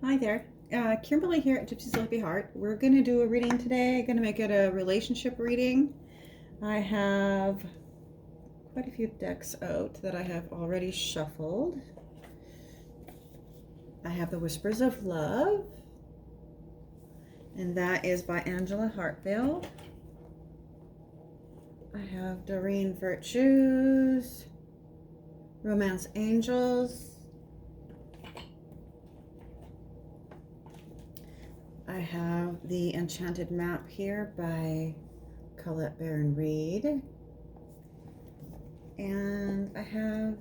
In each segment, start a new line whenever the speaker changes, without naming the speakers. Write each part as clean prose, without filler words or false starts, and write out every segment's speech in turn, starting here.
Hi there. Kimberly here at Gypsy's Happy Heart. We're going to do a reading today. I'm going to make it a relationship reading. I have quite a few decks out that I have already shuffled. I have The Whispers of Love, and that is by Angela Hartfield. I have Doreen Virtues, Romance Angels. I have The Enchanted Map here by Colette Baron Reed. And I have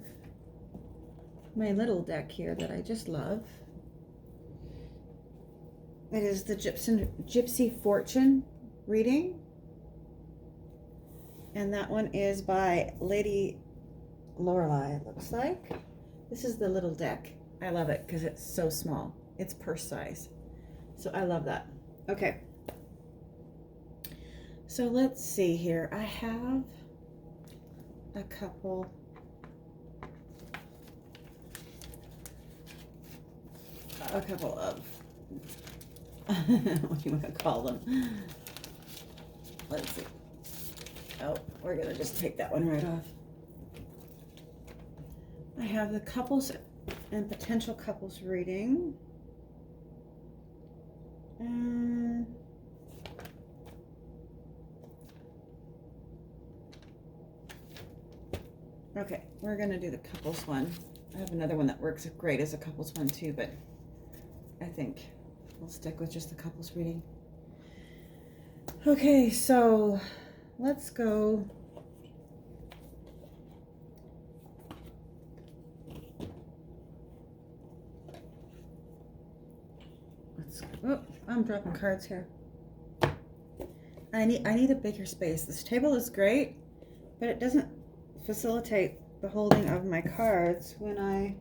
my little deck here that I just love. It is the Gypsy Fortune reading. And that one is by Lady Lorelei, it looks like. This is the little deck. I love it because it's so small. It's purse size. So I love that. Okay. So let's see here. I have a couple of what do you want to call them? Let's see. Oh, we're gonna just take that one right off. I have the couples and potential couples reading. Okay, we're gonna do the couples one. I have another one that works great as a couples one too, but I think we'll stick with just the couples reading. Okay, so let's go. Oh, I'm dropping cards here. I need a bigger space. This table is great, but it doesn't facilitate the holding of my cards when I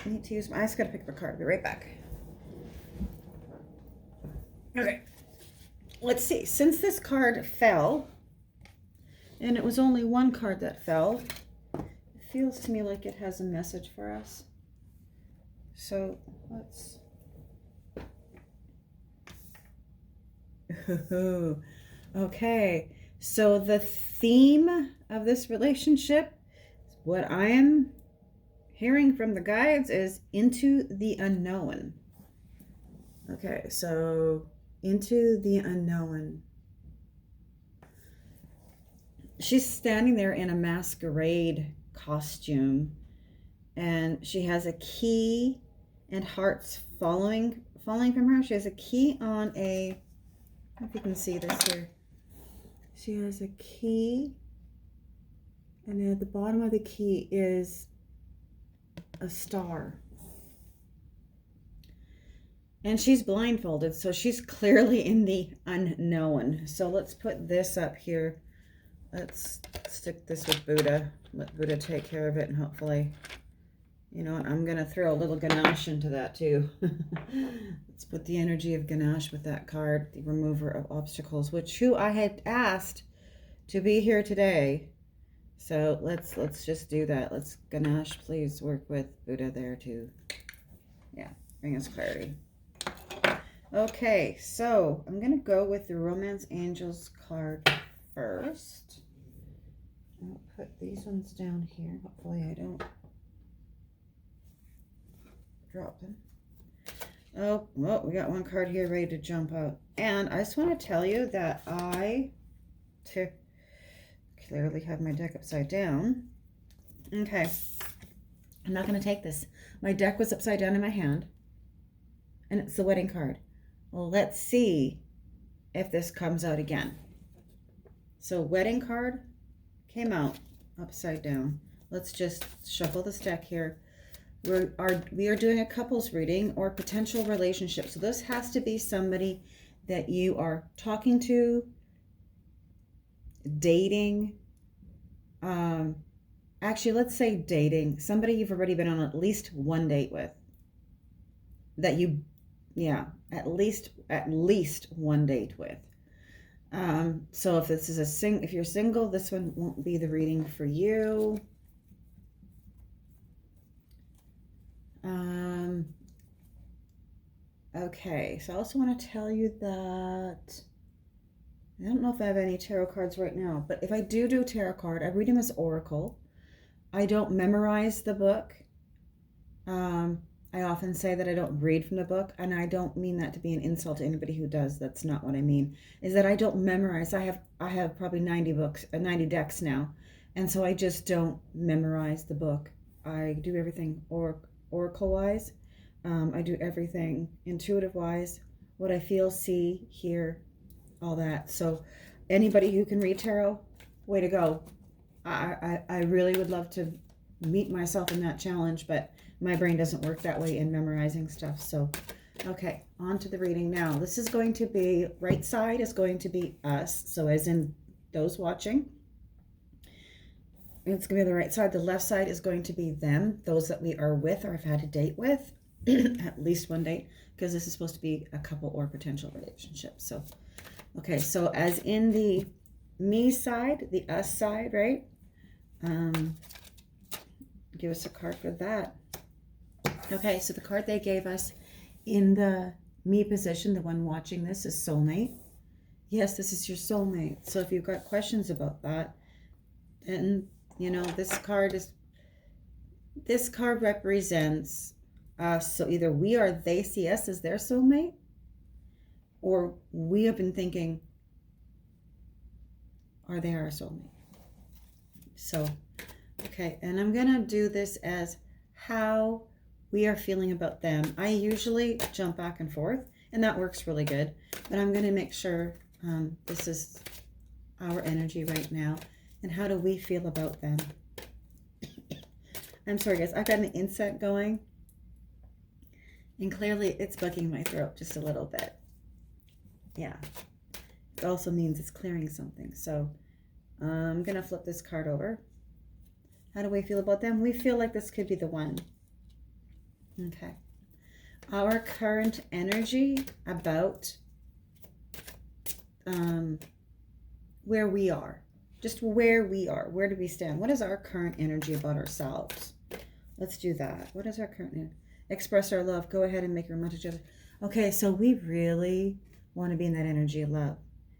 need to use my... I just gotta pick up a card. I'll be right back. Okay, let's see. Since this card fell, and it was only one card that fell, it feels to me like it has a message for us. So let's... Okay, so the theme of this relationship, what I am hearing from the guides, is into the unknown. Okay, so into the unknown. She's standing there in a masquerade costume, and she has a key and hearts falling from her. She has a key on a... I don't know if you can see this here. She has a key, and at the bottom of the key is a star. And she's blindfolded, so she's clearly in the unknown. So let's put this up here. Let's stick this with Buddha. Let Buddha take care of it, and hopefully, you know what, I'm going to throw a little Ganesh into that too. Let's put the energy of Ganesh with that card, the remover of obstacles, who I had asked to be here today. So let's just do that. Let's, Ganesh, please work with Buddha there too. Yeah, bring us clarity. Okay, so I'm going to go with the Romance Angels card first. I'll put these ones down here. Hopefully I don't drop them. Oh, well, we got one card here ready to jump out. And I just want to tell you that I clearly have my deck upside down. Okay. I'm not going to take this. My deck was upside down in my hand, and it's the wedding card. Well, let's see if this comes out again. So wedding card came out upside down. Let's just shuffle this deck here. We are doing a couples reading or potential relationship. So this has to be somebody that you are talking to, dating. Actually, let's say dating. Somebody you've already been on at least one date with. That you, yeah, at least one date with. So if this is if you're single, this one won't be the reading for you. Okay, so I also want to tell you that I don't know if I have any tarot cards right now, but if I do tarot card, I read them as oracle. I don't memorize the book. I often say that I don't read from the book, and I don't mean that to be an insult to anybody who does. That's not what I mean. Is that I don't memorize. I have probably 90 books, 90 decks now, and so I just don't memorize the book. I do everything oracle wise. I do everything intuitive wise. What I feel, see, hear, all that. So anybody who can read tarot, way to go. I really would love to meet myself in that challenge, but my brain doesn't work that way in memorizing stuff. So, okay, on to the reading now. This is going to be, right side is going to be us. So as in those watching. It's going to be the right side. The left side is going to be them, those that we are with or have had a date with, at least one date, because this is supposed to be a couple or potential relationship. So, okay, so as in the me side, the us side, right? Give us a card for that. Okay, so the card they gave us in the me position, the one watching this, is soulmate. Yes, this is your soulmate. So if you've got questions about that, then, you know, this card represents us. So either we are, they see us as their soulmate, or we have been thinking, are they our soulmate? So, okay, and I'm going to do this as how we are feeling about them. I usually jump back and forth, and that works really good. But I'm going to make sure this is our energy right now. And how do we feel about them? I'm sorry, guys. I've got an inset going. And clearly, it's bugging my throat just a little bit. Yeah. It also means it's clearing something. So I'm going to flip this card over. How do we feel about them? We feel like this could be the one. Okay. Our current energy about where we are. Just where we are. Where do we stand? What is our current energy about ourselves? Let's do that. What is our current energy? Express our love. Go ahead and make a romantic gesture. Okay, so we really want to be in that energy of love.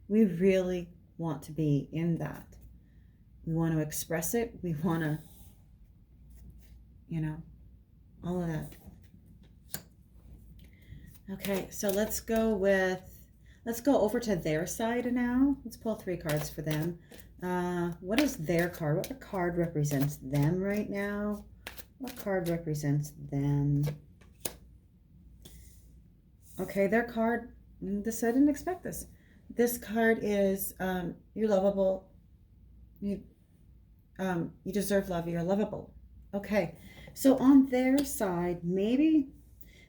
We really want to be in that. We want to express it. We want to, you know, all of that. Okay, so let's go over to their side now. Let's pull 3 cards for them. What is their card? What card represents them right now? What card represents them? Okay, their card, I didn't expect this. This card is, you're lovable. You deserve love. You're lovable. Okay, so on their side, maybe,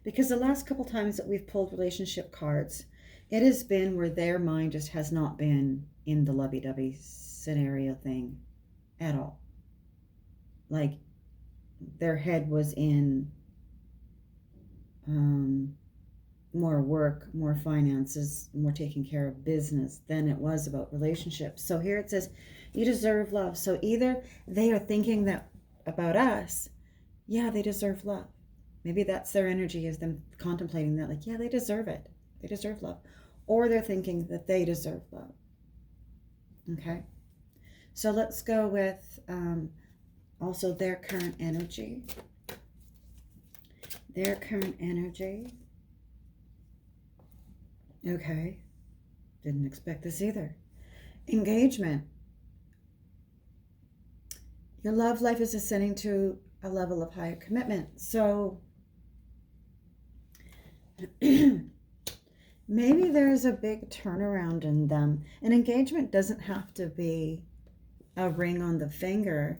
because the last couple times that we've pulled relationship cards, it has been where their mind just has not been in the lovey-dovey scenario thing at all. Like, their head was in more work, more finances, more taking care of business than it was about relationships. So here it says, you deserve love. So either they are thinking that about us, yeah, they deserve love. Maybe that's their energy, is them contemplating that, like, yeah, they deserve it. They deserve love. Or they're thinking that they deserve love. Okay. So let's go with also their current energy. Their current energy. Okay. Didn't expect this either. Engagement. Your love life is ascending to a level of higher commitment. So maybe there's a big turnaround in them. An engagement doesn't have to be a ring on the finger.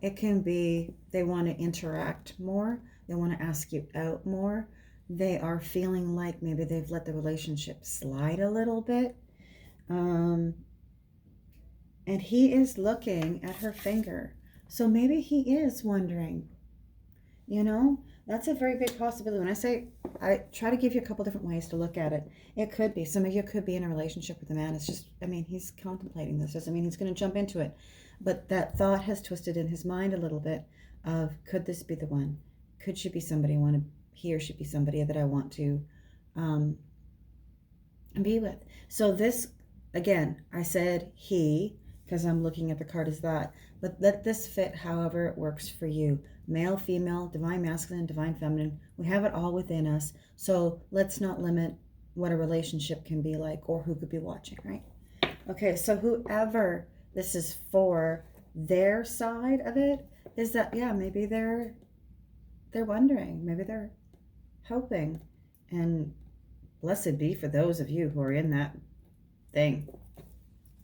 It can be they want to interact more. They want to ask you out more. They are feeling like maybe they've let the relationship slide a little bit. And he is looking at her finger. So maybe he is wondering, you know, that's a very big possibility. When I try to give you a couple different ways to look at it. It could be, some of you could be in a relationship with a man. It's just, I mean, he's contemplating this. Doesn't mean he's going to jump into it. But that thought has twisted in his mind a little bit of, could this be the one? Could she be somebody he or she be somebody that I want to be with. So this, again, I said he, because I'm looking at the card as that, but let this fit however it works for you. Male, female, divine masculine, divine feminine. We have it all within us. So let's not limit what a relationship can be like or who could be watching, right? Okay, so whoever this is for, their side of it is that, yeah, maybe they're wondering, maybe they're hoping, and blessed be for those of you who are in that thing,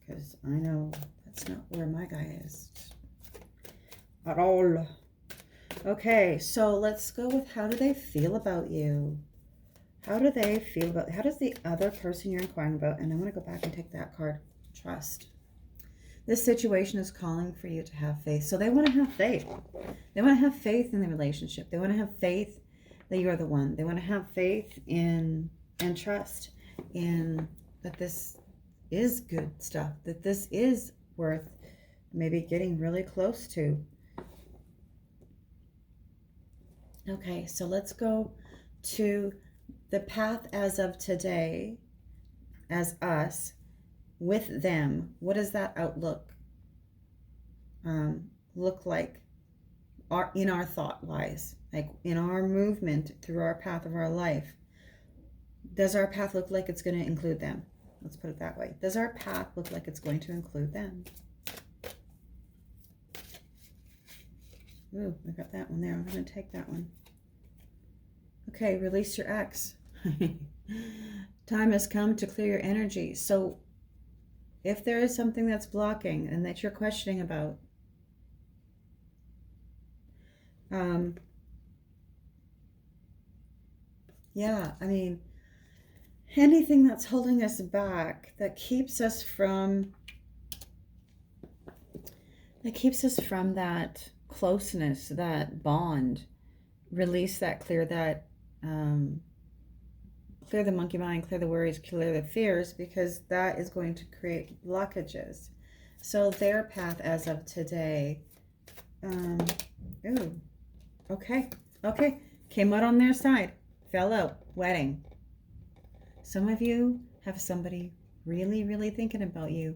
because I know that's not where my guy is at all. Okay, so let's go with, how do they feel about you? How do they feel about, how does the other person you're inquiring about, and I want to go back and take that card, trust. This situation is calling for you to have faith. So they want to have faith. They want to have faith in the relationship. They want to have faith that you're the one. They want to have faith in and trust in that this is good stuff, that this is worth maybe getting really close to. Okay, so let's go to the path as of today, as us, with them. What does that outlook look like in our thought wise, like in our movement through our path of our life? Does our path look like it's going to include them? Let's put it that way. Does our path look like it's going to include them? Ooh, I got that one there. I'm going to take that one. Okay, release your ex. Time has come to clear your energy. So if there is something that's blocking and that you're questioning about, yeah, I mean, anything that's holding us back, that keeps us from that closeness, that bond, release that, clear that, clear the monkey mind, clear the worries, clear the fears, because that is going to create blockages. So their path as of today, ooh, okay, came out on their side, fell out, wedding. Some of you have somebody really, really thinking about you,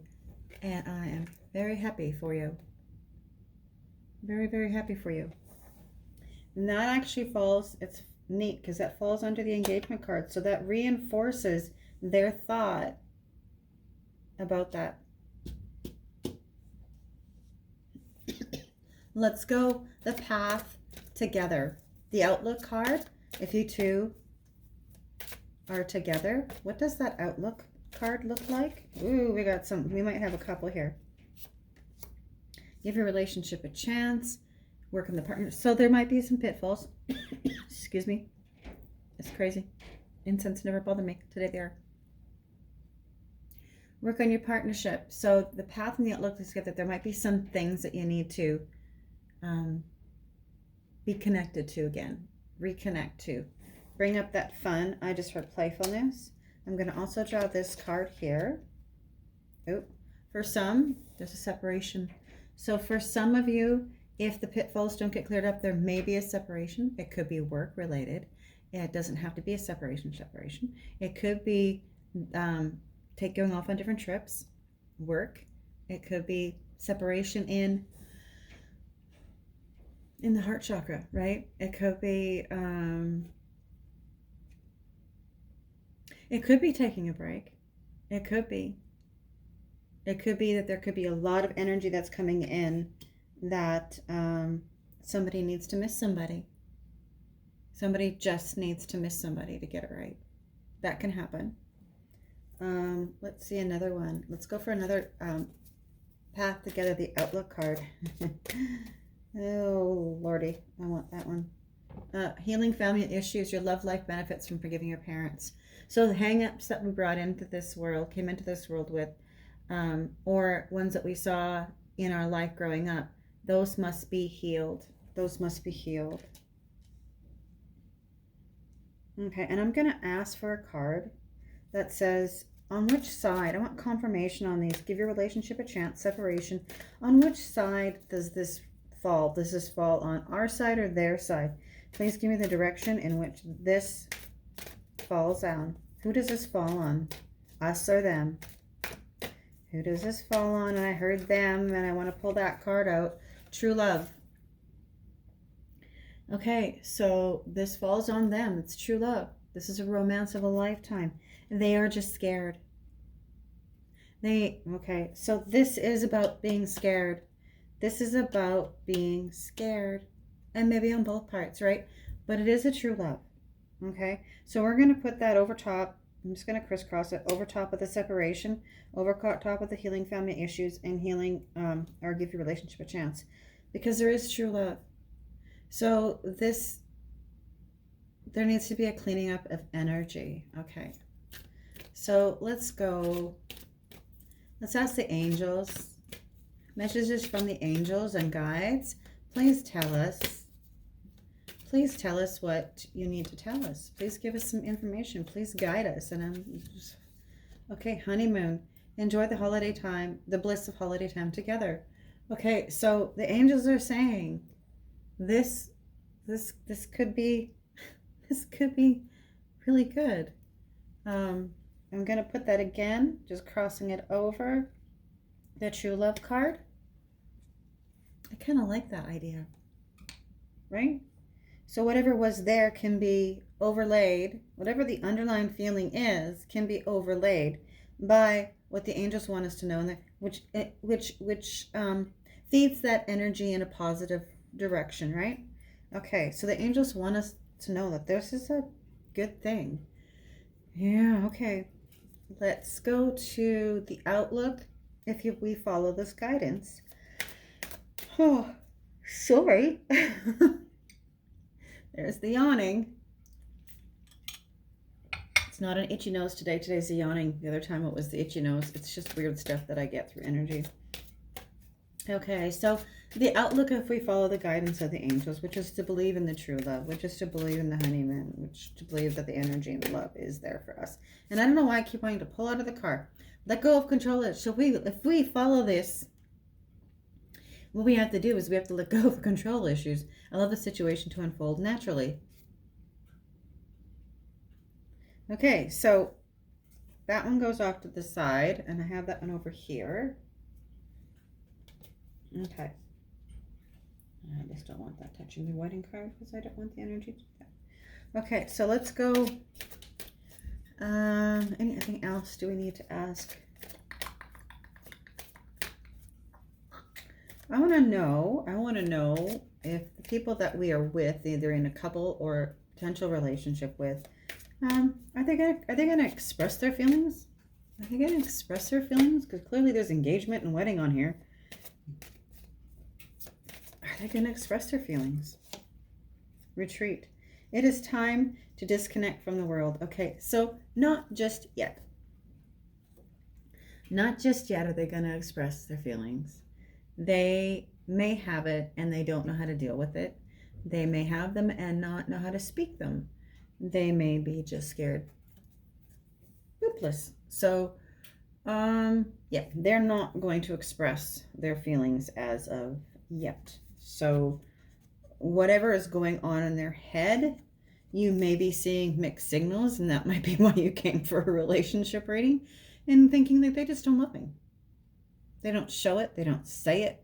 and I am very happy for you. Very, very happy for you. And that actually falls, it's neat because that falls under the engagement card. So that reinforces their thought about that. Let's go the path together. The outlook card, if you two are together, what does that outlook card look like? Ooh, we got some, we might have a couple here. Give your relationship a chance. Work on the partner. So there might be some pitfalls. Excuse me. It's crazy. Incense never bothered me. Today they are. Work on your partnership. So the path and the outlook is that there might be some things that you need to be connected to again. Reconnect to. Bring up that fun. I just heard playfulness. I'm going to also draw this card here. Oh, for some, there's a separation. So for some of you, if the pitfalls don't get cleared up, there may be a separation. It could be work related. It doesn't have to be a separation. It could be going off on different trips, work. It could be separation in the heart chakra, right? It could be taking a break. It could be that there could be a lot of energy that's coming in that somebody needs to miss somebody. Somebody just needs to miss somebody to get it right. That can happen. Let's see another one. Let's go for another path together, the outlook card. Oh, Lordy, I want that one. Healing family issues. Your love life benefits from forgiving your parents. So the hang-ups that we brought into this world, came into this world with, or ones that we saw in our life growing up, those must be healed. Those must be healed. Okay, and I'm going to ask for a card that says, on which side, I want confirmation on these. Give your relationship a chance, separation. On which side does this fall? Does this fall on our side or their side? Please give me the direction in which this falls on? Who does this fall on? Us or them? Who does this fall on? And I heard them, and I want to pull that card out. True love. Okay, so this falls on them. It's true love. This is a romance of a lifetime. They are just scared. Okay, so this is about being scared. This is about being scared. And maybe on both parts, right? But it is a true love. Okay, so we're going to put that over top. I'm just going to crisscross it over top of the separation, over top of the healing family issues, and healing or give your relationship a chance. Because there is true love. So there needs to be a cleaning up of energy. Okay, so let's go. Let's ask the angels. Messages from the angels and guides. Please tell us. Please tell us what you need to tell us. Please give us some information. Please guide us. And okay, honeymoon. Enjoy the holiday time, the bliss of holiday time together. Okay, so the angels are saying this could be really good. I'm gonna put that again, just crossing it over. The true love card. I kind of like that idea, right? So whatever was there can be overlaid. Whatever the underlying feeling is can be overlaid by what the angels want us to know, and which feeds that energy in a positive direction, right? Okay, so the angels want us to know that this is a good thing. Yeah, okay. Let's go to the outlook if we follow this guidance. Oh, sorry. There's the yawning. It's not an itchy nose today. Today's the yawning. The other time it was the itchy nose. It's just weird stuff that I get through energy. Okay, so the outlook if we follow the guidance of the angels, which is to believe in the true love, which is to believe in the honeymoon, which to believe that the energy and the love is there for us. And I don't know why I keep wanting to pull out of the car. Let go of control. So if we follow this, what we have to do is we have to let go of the control issues. Allow the situation to unfold naturally. Okay, so that one goes off to the side, and I have that one over here. Okay. I just don't want that touching the wedding card because I don't want the energy to do that. Okay, so let's go. Anything else do we need to ask? I want to know if the people that we are with, either in a couple or potential relationship with, are they gonna express their feelings? Are they gonna express their feelings? Because clearly there's engagement and wedding on here. Are they gonna express their feelings? Retreat. It is time to disconnect from the world. Okay, so not just yet. Not just yet are they gonna express their feelings. They may have it and they don't know how to deal with it. They may have them and not know how to speak them. They may be just scared. Hopeless. So, yeah, they're not going to express their feelings as of yet. So, whatever is going on in their head, you may be seeing mixed signals, and that might be why you came for a relationship reading and thinking that they just don't love me. They don't show it. They don't say it.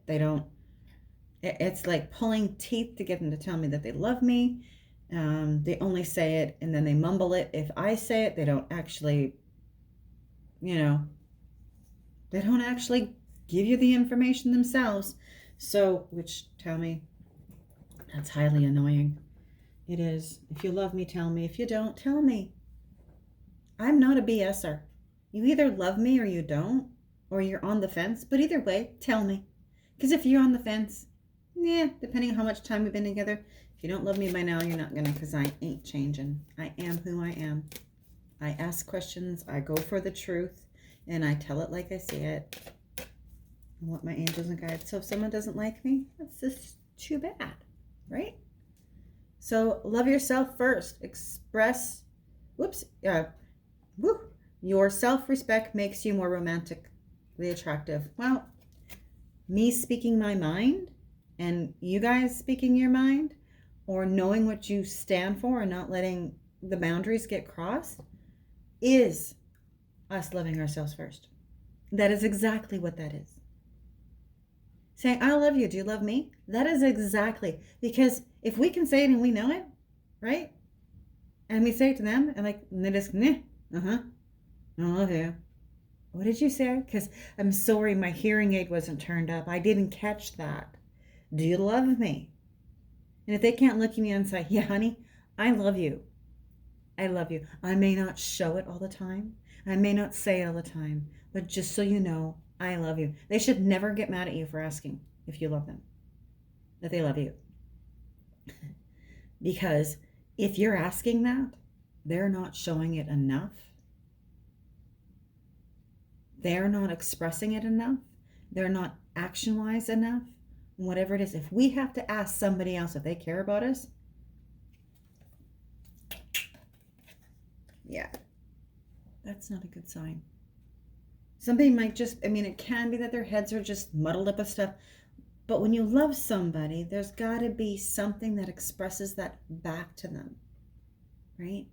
It's like pulling teeth to get them to tell me that they love me. They only say it and then they mumble it. If I say it, they don't actually, they don't actually give you the information themselves. So, which tell me, that's highly annoying. It is. If you love me, tell me. If you don't, tell me. I'm not a BSer. You either love me or you don't. Or you're on the fence, but either way, tell me. Because if you're on the fence, depending on how much time we've been together, if you don't love me by now, you're not gonna, because I ain't changing. I am who I am. I ask questions, I go for the truth, and I tell it like I see it. I want my angels and guides. So if someone doesn't like me, that's just too bad, right? So love yourself first. Express, your self-respect makes you more romantic. Attractive. Well, me speaking my mind and you guys speaking your mind, or knowing what you stand for and not letting the boundaries get crossed is us loving ourselves first. That is exactly what that is. Saying, I love you. Do you love me? That is exactly. Because if we can say it and we know it, right? And we say it to them, and like, and they just, I love you. What did you say? Because I'm sorry, my hearing aid wasn't turned up. I didn't catch that. Do you love me? And if they can't look at me and say, yeah, honey, I love you. I love you. I may not show it all the time. I may not say it all the time. But just so you know, I love you. They should never get mad at you for asking if you love them, that they love you. Because if you're asking that, they're not showing it enough. They're not expressing it enough. They're not action-wise enough. Whatever it is, if we have to ask somebody else if they care about us, yeah, that's not a good sign. Somebody might just, it can be that their heads are just muddled up with stuff. But when you love somebody, there's got to be something that expresses that back to them, right?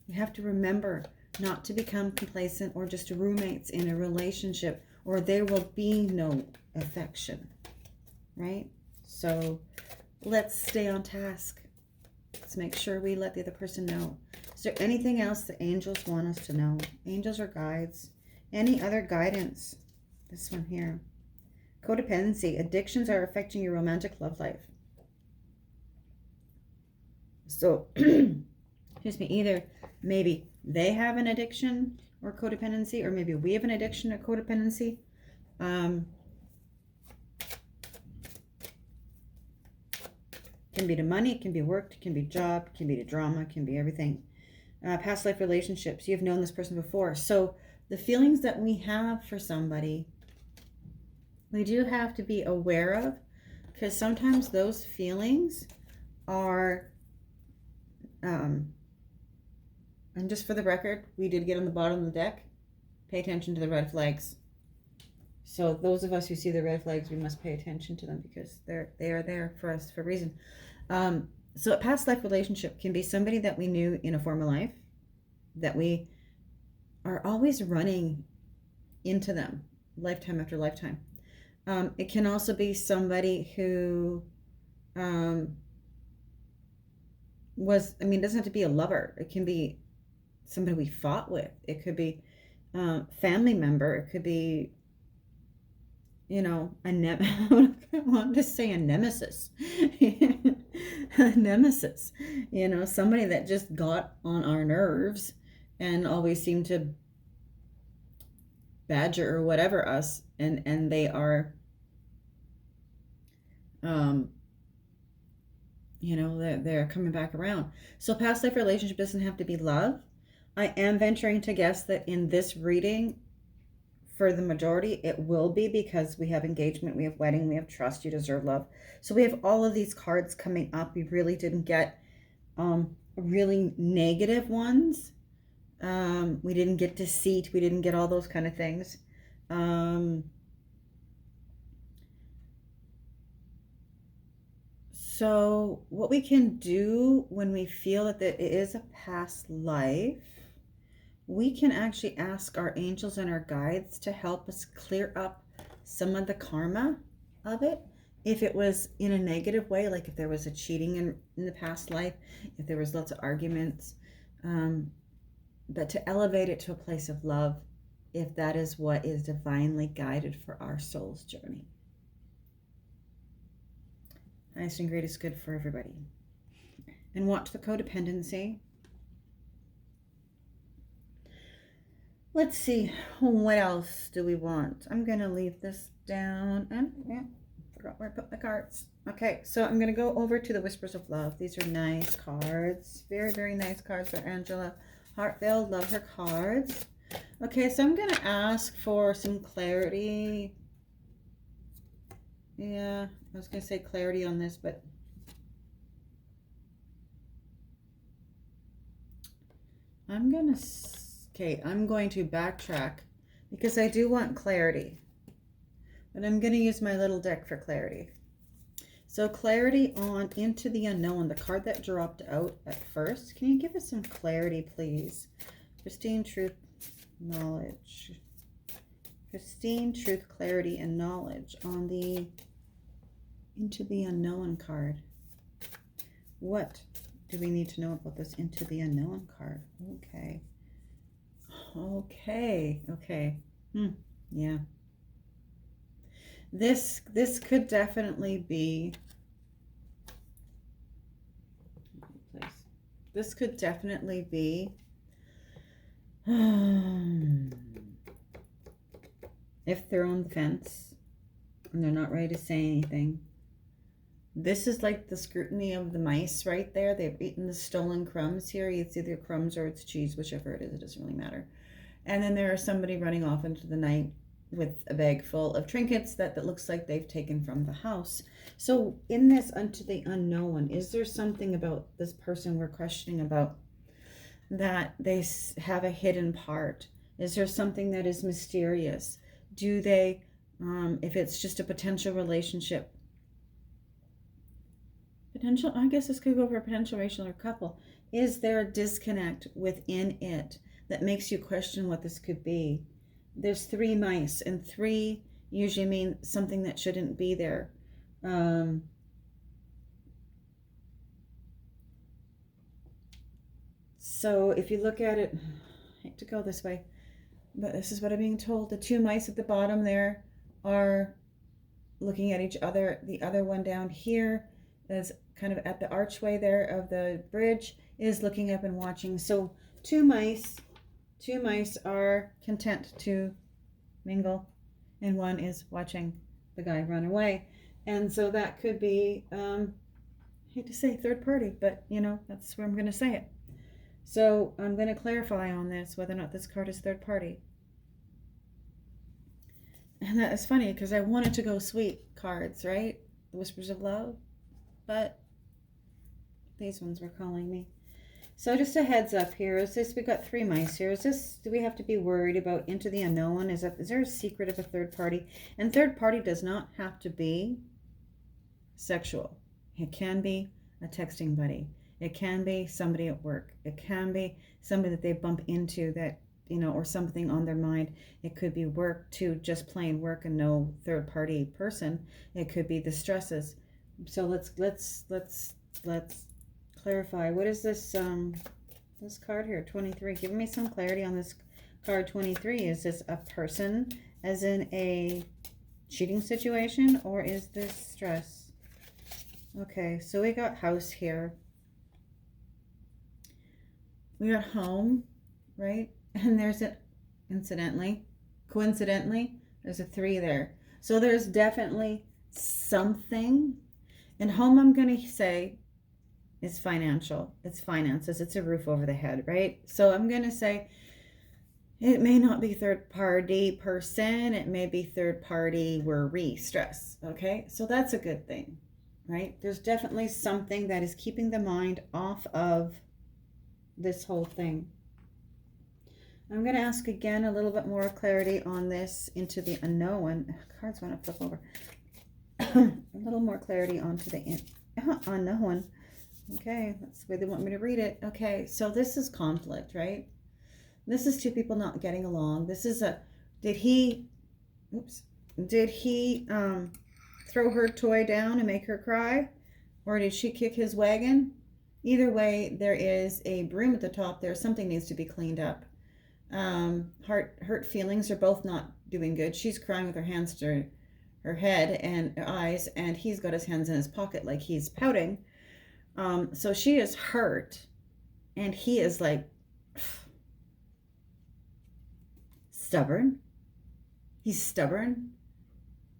You have to remember not to become complacent or just roommates in a relationship, or there will be no affection, right? So let's stay on task. Let's make sure we let the other person know. Is there anything else the angels want us to know? Angels or guides? Any other guidance? This one here. Codependency. Addictions are affecting your romantic love life. So, excuse me, either maybe they have an addiction or codependency, or maybe we have an addiction or codependency. Can be to money, it can be work, it can be job, it can be to drama, it can be everything. Past life relationships. You've known this person before. So the feelings that we have for somebody, we do have to be aware of, because sometimes those feelings are, and just for the record, we did get on the bottom of the deck. Pay attention to the red flags. So those of us who see the red flags, we must pay attention to them, because they are there for us for a reason. So a past life relationship can be somebody that we knew in a former life, that we are always running into them lifetime after lifetime. It can also be somebody who was, it doesn't have to be a lover. It can be somebody we fought with. It could be family member. It could be, I want to say a nemesis. A nemesis. Somebody that just got on our nerves and always seemed to badger or whatever us, and they are, they're coming back around. So past life relationship doesn't have to be love. I am venturing to guess that in this reading, for the majority, it will be, because we have engagement, we have wedding, we have trust, you deserve love. So we have all of these cards coming up. We really didn't get really negative ones. We didn't get deceit. We didn't get all those kind of things. So what we can do when we feel that it is a past life, we can actually ask our angels and our guides to help us clear up some of the karma of it. If it was in a negative way, like if there was a cheating in the past life, if there was lots of arguments, but to elevate it to a place of love, if that is what is divinely guided for our soul's journey. Highest and greatest good for everybody. And watch the codependency. Let's see, what else do we want? I'm going to leave this down. And forgot where I put my cards. Okay, so I'm going to go over to the Whispers of Love. These are nice cards. Very, very nice cards by Angela Hartfield. Love her cards. Okay, so I'm going to ask for some clarity. Yeah, I was going to say clarity on this, but I'm going to backtrack, because I do want clarity, but I'm going to use my little deck for clarity. So clarity on Into the Unknown, the card that dropped out at first. Can you give us some clarity, please? Pristine truth, knowledge. Pristine truth, clarity, and knowledge on the Into the Unknown card. What do we need to know about this Into the Unknown card? Okay. Okay. Yeah. This could definitely be, this could definitely be, if they're on the fence and they're not ready to say anything. This is like the scrutiny of the mice right there. They've eaten the stolen crumbs here. It's either crumbs or it's cheese, whichever it is. It doesn't really matter. And then there is somebody running off into the night with a bag full of trinkets that looks like they've taken from the house. So in this Unto the Unknown, is there something about this person we're questioning about that they have a hidden part? Is there something that is mysterious? Do they, if it's just a potential relationship, I guess this could go for a potential relationship or couple. Is there a disconnect within it that makes you question what this could be? There's 3 mice, and 3 usually mean something that shouldn't be there. So if you look at it, I hate to go this way, but this is what I'm being told. The 2 mice at the bottom there are looking at each other. The other one down here is kind of at the archway there of the bridge is looking up and watching. So 2 mice are content to mingle, and 1 is watching the guy run away. And so that could be, I hate to say third party, but you know, that's where I'm going to say it. So I'm going to clarify on this, whether or not this card is third party. And that is funny because I wanted to go sweet cards, right? The Whispers of Love, but these ones were calling me. So just a heads up here, is this, we've got 3 mice here. Is this, do we have to be worried about Into the Unknown? Is there a secret of a third party? And third party does not have to be sexual. It can be a texting buddy. It can be somebody at work. It can be somebody that they bump into that, you know, or something on their mind. It could be work too, just plain work and no third party person. It could be the stresses. So let's clarify. What is this this card here, 23? Give me some clarity on this card 23. Is this a person as in a cheating situation, or is this stress? Okay, so we got house here. We got home, right? And there's a, coincidentally, there's a 3 there. So there's definitely something. And home, I'm going to say, is financial. It's finances. It's a roof over the head, right? So I'm going to say it may not be third party person. It may be third party worry, stress. Okay? So that's a good thing, right? There's definitely something that is keeping the mind off of this whole thing. I'm going to ask again a little bit more clarity on this Into the Unknown. Cards want to flip over. A little more clarity onto the unknown. Okay, that's the way they want me to read it. Okay, so this is conflict, right? This is 2 people not getting along. This is a, did he throw her toy down and make her cry? Or did she kick his wagon? Either way, there is a broom at the top there. Something needs to be cleaned up. Hurt feelings are both not doing good. She's crying with her hands to her head and her eyes, and he's got his hands in his pocket like he's pouting. So she is hurt, and he is like stubborn. He's stubborn.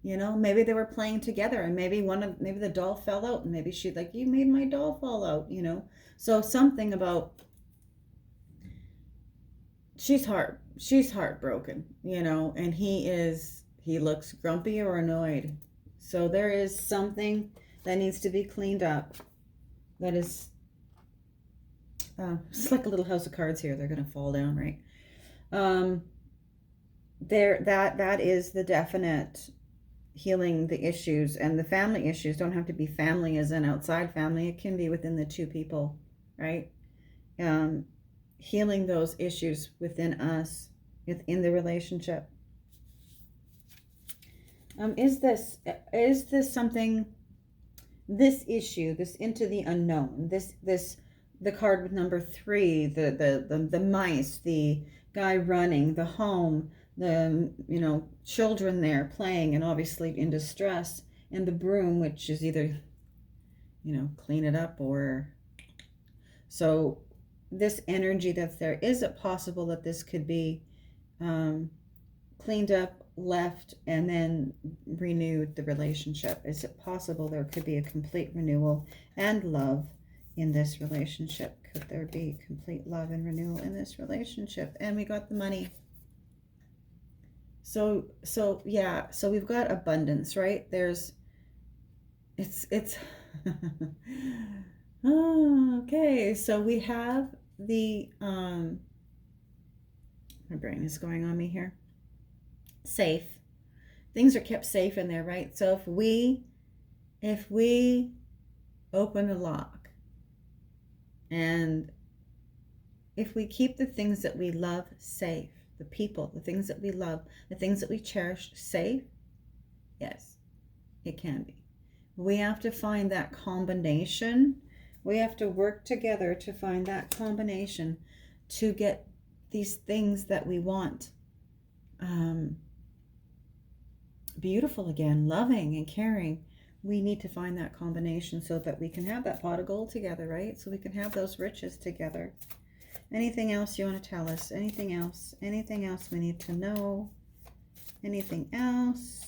You know, maybe they were playing together, and maybe the doll fell out, and maybe she's like, you made my doll fall out, you know. So something about she's heartbroken, you know, and he looks grumpy or annoyed. So there is something that needs to be cleaned up. That is, it's like a little house of cards here. They're going to fall down, right? That is the definite healing the issues, and the family issues don't have to be family as an outside family. It can be within the two people, right? Healing those issues within us, within the relationship. Is this something, this issue, this into the unknown, the card with number 3, the mice, the guy running, the home, the children there playing and obviously in distress, and the broom, which is either clean it up, or so this energy that's there, is it possible that this could be cleaned up, left, and then renewed, the relationship? Is it possible there could be a complete renewal and love in this relationship? Could there be complete love and renewal in this relationship? And we got the money. So yeah, so we've got abundance, right? It's oh, okay. So we have the my brain is going on me here. Safe. Things are kept safe in there, right? So if we open a lock, and if we keep the things that we love safe, the people, the things that we love, the things that we cherish safe, yes, it can be. We have to find that combination. We have to work together to find that combination to get these things that we want beautiful again, loving and caring. We need to find that combination so that we can have that pot of gold together, right? So we can have those riches together. Anything else you want to tell us? Anything else? Anything else we need to know? Anything else?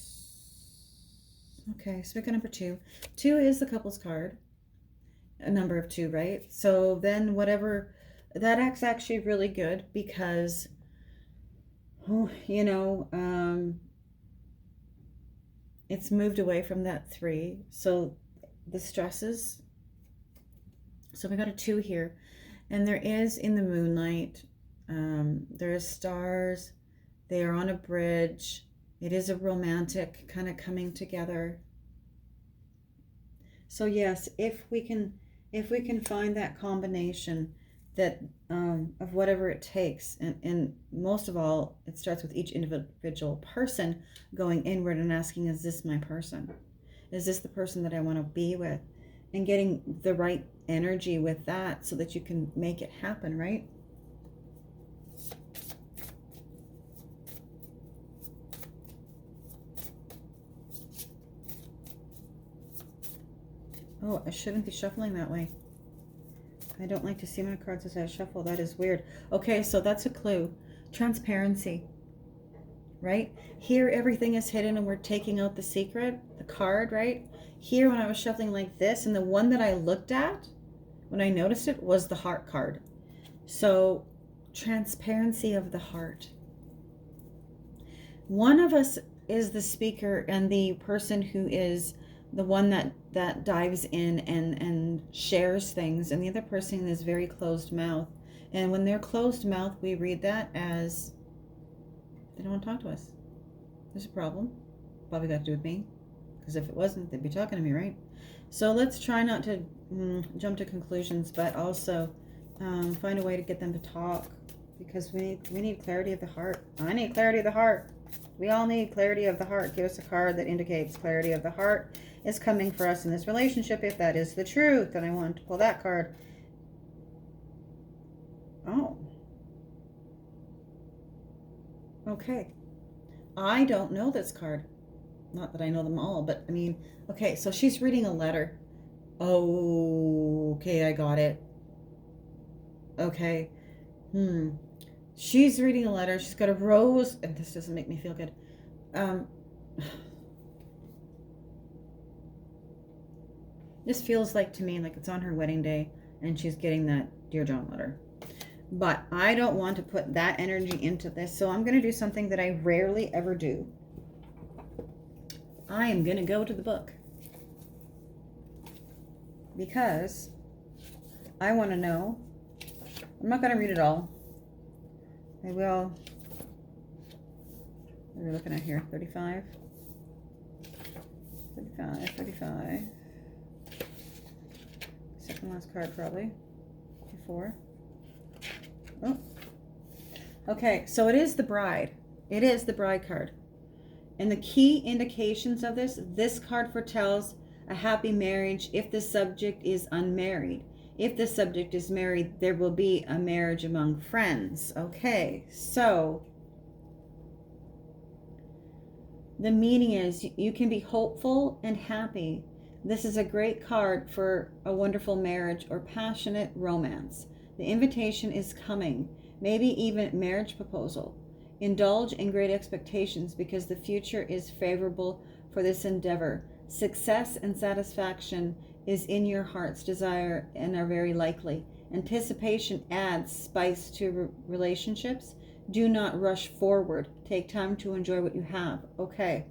Okay, so we got number 2. 2 is the couple's card. A number of 2, right? So then whatever, that's actually really good because, it's moved away from that 3. So the stresses. So we got a 2 here. And there is, in the moonlight, there is stars. They are on a bridge. It is a romantic kind of coming together. So yes, if we can find that combination that of whatever it takes, and most of all, it starts with each individual person going inward and asking, is this my person? Is this the person that I want to be with? And getting the right energy with that so that you can make it happen, right? Oh, I shouldn't be shuffling that way. I don't like to see my cards as I shuffle. That is weird. Okay, so that's a clue. Transparency, right? Here, everything is hidden and we're taking out the secret, the card, right? Here, when I was shuffling like this, and the one that I looked at, when I noticed it, was the heart card. So, transparency of the heart. One of us is the speaker and the person who is the one that dives in and shares things, and the other person is very closed mouth. And when they're closed mouth, we read that as they don't want to talk to us. There's a problem. Probably got to do with me, because if it wasn't, they'd be talking to me, right? So let's try not to jump to conclusions, but also find a way to get them to talk, because we need clarity of the heart. I need clarity of the heart. We all need clarity of the heart. Give us a card that indicates clarity of the heart is coming for us in this relationship, if that is the truth. And I want to pull that card. Oh. Okay. I don't know this card. Not that I know them all, but I mean, okay, so she's reading a letter. Oh, okay, I got it. Okay. She's reading a letter. She's got a rose, and this doesn't make me feel good. This feels like, to me, like it's on her wedding day, and she's getting that Dear John letter. But I don't want to put that energy into this, so I'm going to do something that I rarely ever do. I am going to go to the book, because I want to know. I'm not going to read it all. I will. What are we looking at here? 35. 35, 35. Second last card, probably. 4. Oh. Okay, so it is the bride. It is the bride card. And the key indications of this card foretells a happy marriage if the subject is unmarried. If the subject is married, there will be a marriage among friends. Okay, so the meaning is you can be hopeful and happy. This is a great card for a wonderful marriage or passionate romance. The invitation is coming, maybe even marriage proposal. Indulge in great expectations because the future is favorable for this endeavor. Success and satisfaction is in your heart's desire and are very likely. Anticipation adds spice to relationships. Do not rush forward. Take time to enjoy what you have. Okay.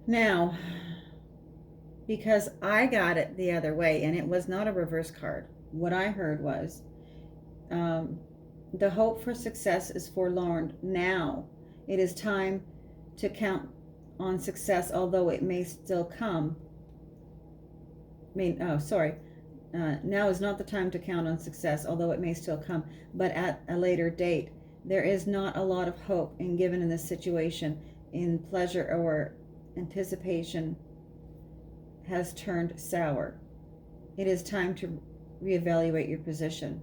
Now, because I got it the other way, and it was not a reverse card. What I heard was, the hope for success is forlorn. Now, it is time to count on success, although it may still come. Now is not the time to count on success, although it may still come, but at a later date. There is not a lot of hope given in this situation. In pleasure or anticipation has turned sour. It is time to reevaluate your position.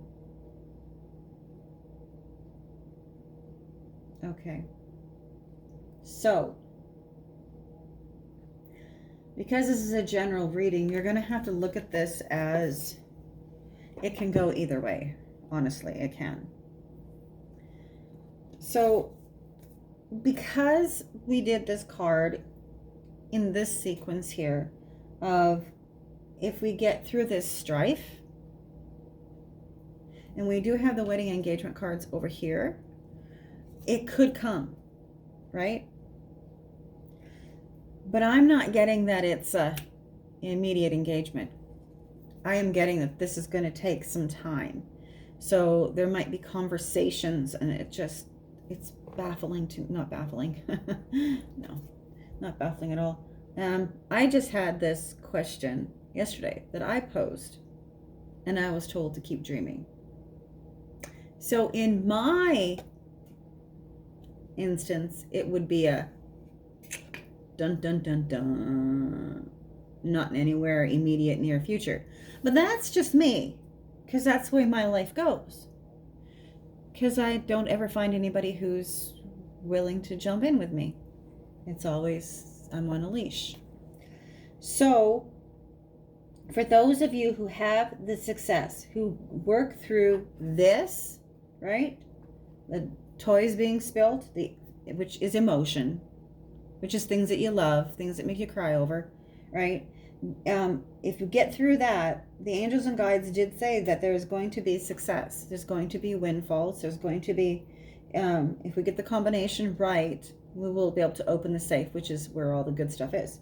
Okay. So, because this is a general reading, you're going to have to look at this as it can go either way. Honestly, it can. So, because we did this card in this sequence here of if we get through this strife, and we do have the wedding engagement cards over here, it could come, right? But I'm not getting that it's an immediate engagement. I am getting that this is going to take some time. So there might be conversations, and it's baffling to, not baffling. No, not baffling at all. I just had this question yesterday that I posed, and I was told to keep dreaming. So in my instance, it would be a dun dun dun dun, not anywhere immediate near future. But that's just me, because that's the way my life goes, because I don't ever find anybody who's willing to jump in with me. It's always I'm on a leash. So for those of you who have the success, who work through this, right, the toys being spilled, which is emotion, which is things that you love, things that make you cry over, right? If you get through that, the angels and guides did say that there is going to be success. There's going to be windfalls. There's going to be, if we get the combination right, we will be able to open the safe, which is where all the good stuff is.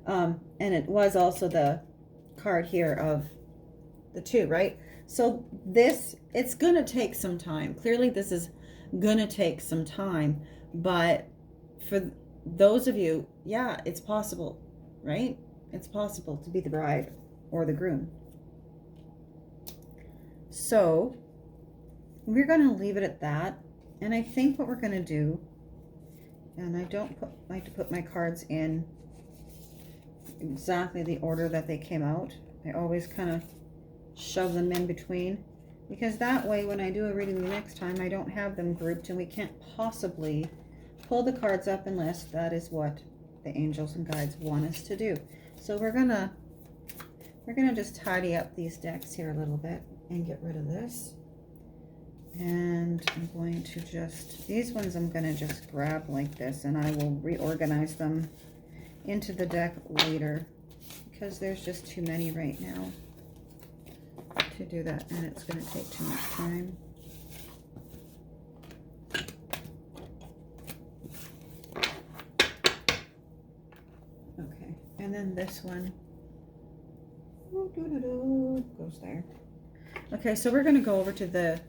And it was also the card here of the 2, right? So this, it's going to take some time. Clearly, this is going to take some time. But for those of you, yeah, it's possible, right? It's possible to be the bride or the groom. So we're going to leave it at that. And I think what we're going to do, and I don't like to put my cards in exactly the order that they came out. I always kind of shove them in between, because that way when I do a reading the next time, I don't have them grouped, and we can't possibly pull the cards up unless that is what the angels and guides want us to do. So we're gonna just tidy up these decks here a little bit and get rid of this. And I'm going to just, these ones I'm going to just grab like this, and I will reorganize them into the deck later, because there's just too many right now to do that, and it's going to take too much time. Okay, and then this one goes there. Okay, so we're going to go over to the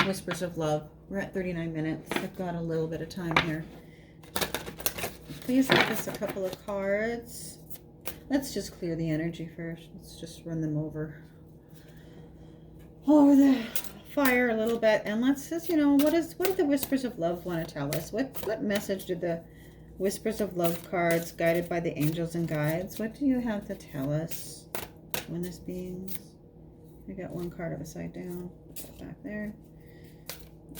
Whispers of Love. We're at 39 minutes. I've got a little bit of time here. Please give us a couple of cards. Let's just clear the energy first. Let's just run them over the fire a little bit, and let's just, what do the Whispers of Love want to tell us? What message did the Whispers of Love cards, guided by the angels and guides, what do you have to tell us, Witness beings? We got one card upside down. Put that back there,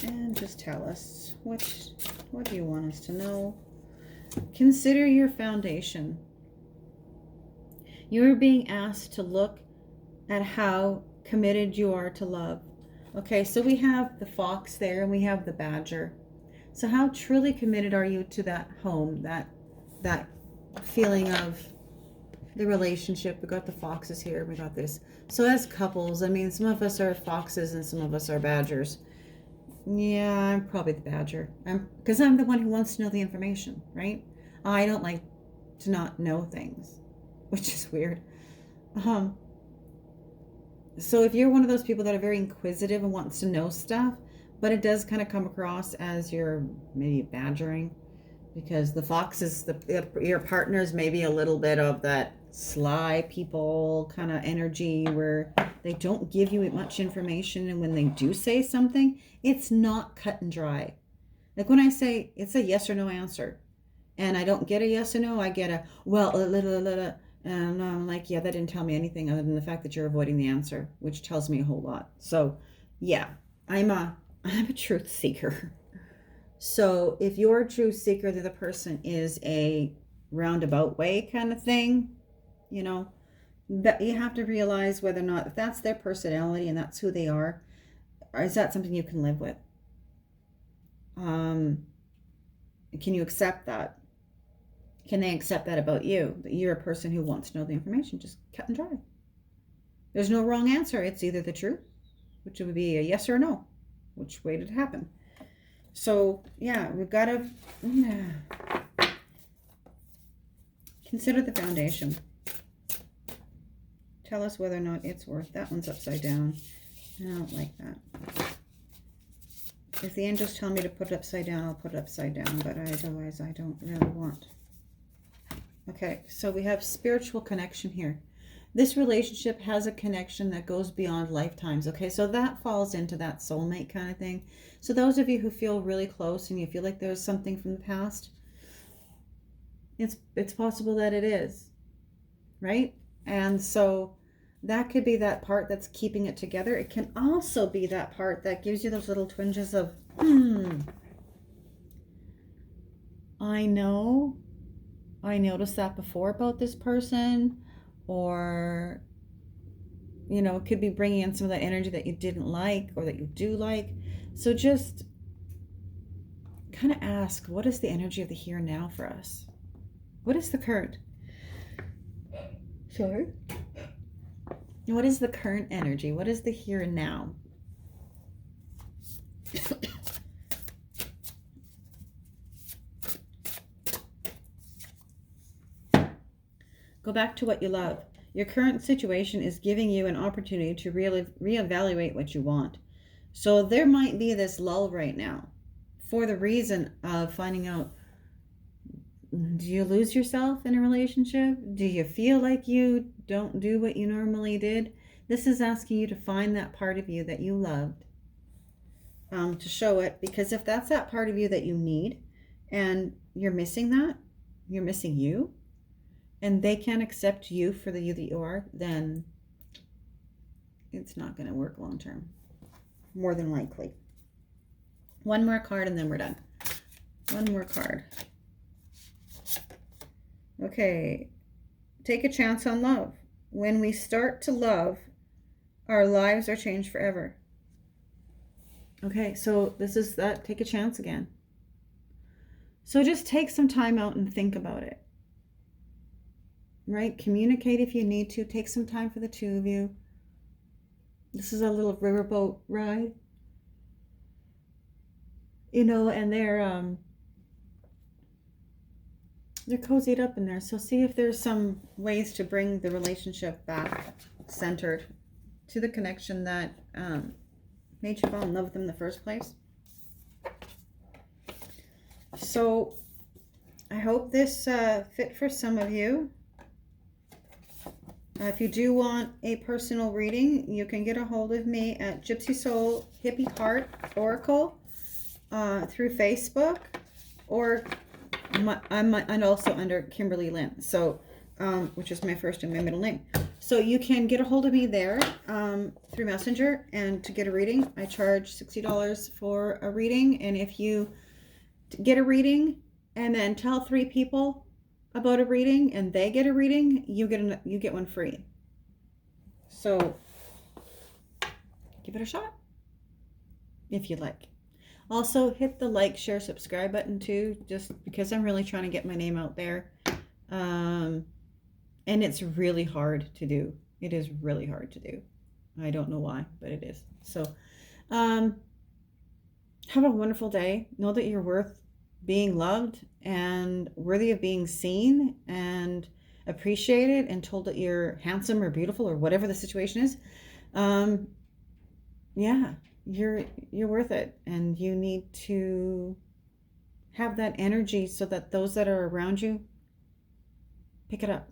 and just tell us what do you want us to know? Consider your foundation. You are being asked to look at how committed you are to love. Okay, so we have the fox there and we have the badger. So how truly committed are you to that home, that feeling of the relationship? We got the foxes here, we got this. So as couples, I mean, some of us are foxes and some of us are badgers. Yeah, I'm probably the badger. Because I'm the one who wants to know the information, right? I don't like to not know things, which is weird. So if you're one of those people that are very inquisitive and wants to know stuff, but it does kind of come across as you're maybe badgering, because the fox is your partner's maybe a little bit of that sly people kind of energy where they don't give you much information, and when they do say something, it's not cut and dry. Like when I say it's a yes or no answer, and I don't get a yes or no, I get a well, and I'm like, yeah, that didn't tell me anything other than the fact that you're avoiding the answer, which tells me a whole lot. So yeah, I'm a truth seeker. So if you're a truth seeker, the other person is a roundabout way kind of thing, that you have to realize whether or not, if that's their personality and that's who they are, or is that something you can live with? Can you accept that? Can they accept that about you? That you're a person who wants to know the information, just cut and dry. There's no wrong answer. It's either the truth, which would be a yes or a no. Which way did it happen? So, yeah, we've got to consider the foundation. Tell us whether or not it's worth. That one's upside down. I don't like that. If the angels tell me to put it upside down, I'll put it upside down. But otherwise, I don't really want. Okay, so we have spiritual connection here. This relationship has a connection that goes beyond lifetimes. Okay, so that falls into that soulmate kind of thing. So those of you who feel really close and you feel like there's something from the past, it's possible that it is, right? And so that could be that part that's keeping it together. It can also be that part that gives you those little twinges of, I noticed that before about this person, or, it could be bringing in some of that energy that you didn't like or that you do like. So just kind of ask, what is the energy of the here and now for us? What is the current? Sorry? What is the current energy? What is the here and now? Go back to what you love. Your current situation is giving you an opportunity to reevaluate what you want. So there might be this lull right now for the reason of finding out, do you lose yourself in a relationship? Do you feel like you don't do what you normally did? This is asking you to find that part of you that you loved, to show it, because if that's that part of you that you need and you're missing that, you're missing you, and they can't accept you for the you that you are, then it's not going to work long term. More than likely. One more card and then we're done. One more card. Okay. Take a chance on love. When we start to love, our lives are changed forever. Okay, so this is that. Take a chance again. So just take some time out and think about it. Right? Communicate if you need to. Take some time for the two of you. This is a little riverboat ride. And they're cozied up in there. So see if there's some ways to bring the relationship back centered to the connection that made you fall in love with them in the first place. So I hope this fit for some of you. If you do want a personal reading, you can get a hold of me at Gypsy Soul Hippie Heart Oracle through Facebook, or I'm also under Kimberly Lynn, so which is my first and my middle name. So you can get a hold of me there through Messenger, and to get a reading, I charge $60 for a reading. And if you get a reading and then tell 3 people about a reading and they get a reading, you get one free. So give it a shot if you like. Also hit the like, share, subscribe button too, just because I'm really trying to get my name out there. And it's really hard to do. It is really hard to do. I don't know why, but it is. So have a wonderful day. Know that you're worth being loved and worthy of being seen and appreciated and told that you're handsome or beautiful or whatever the situation is. Yeah, you're worth it, and you need to have that energy so that those that are around you pick it up.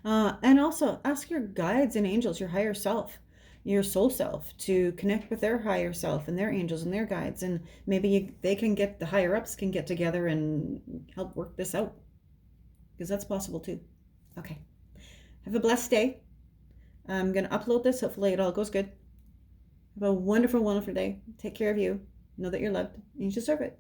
And also ask your guides and angels, your higher self, your soul self, to connect with their higher self and their angels and their guides, and maybe they can get, the higher ups can get together and help work this out, because that's possible too. Okay, have a blessed day. I'm going to upload this. Hopefully it all goes good. Have a wonderful day. Take care of you. Know that you're loved and you deserve it.